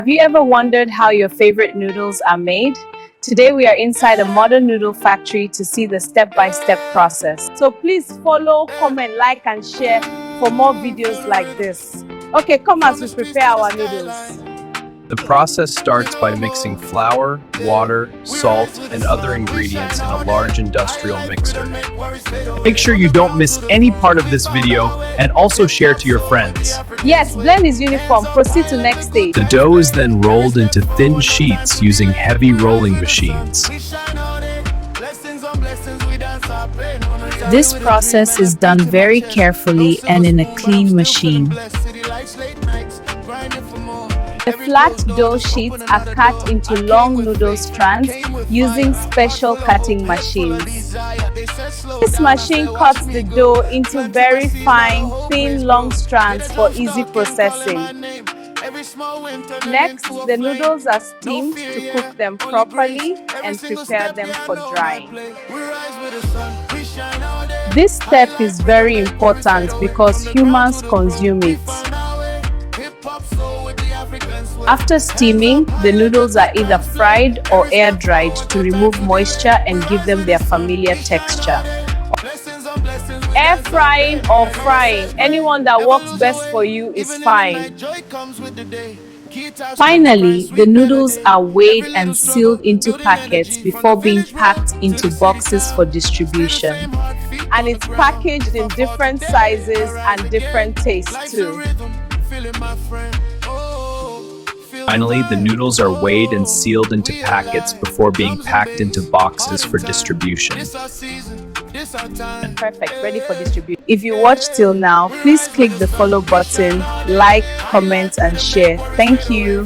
Have you ever wondered how your favorite noodles are made? Today we are inside a modern noodle factory to see the step-by-step process. So please follow, comment, like and share for more videos like this. Okay, come as we prepare our noodles. The process starts by mixing flour, water, salt, and other ingredients in a large industrial mixer. Make sure you don't miss any part of this video and also share to your friends. Yes, blend is uniform. Proceed to next stage. The dough is then rolled into thin sheets using heavy rolling machines. This process is done very carefully and in a clean machine. The flat dough sheets are cut into long noodle strands using special cutting machines. This machine cuts the dough into very fine, thin, long strands for easy processing. Next, the noodles are steamed to cook them properly and prepare them for drying. This step is very important because humans consume it. After steaming, the noodles are either fried or air-dried to remove moisture and give them their familiar texture. Air frying or frying, anyone that works best for you is fine. Finally, the noodles are weighed and sealed into packets before being packed into boxes for distribution. And it's packaged in different sizes and different tastes too. Finally, the noodles are weighed and sealed into packets before being packed into boxes for distribution. Perfect, ready for distribution. If you watched till now, please click the follow button, like, comment and share. Thank you.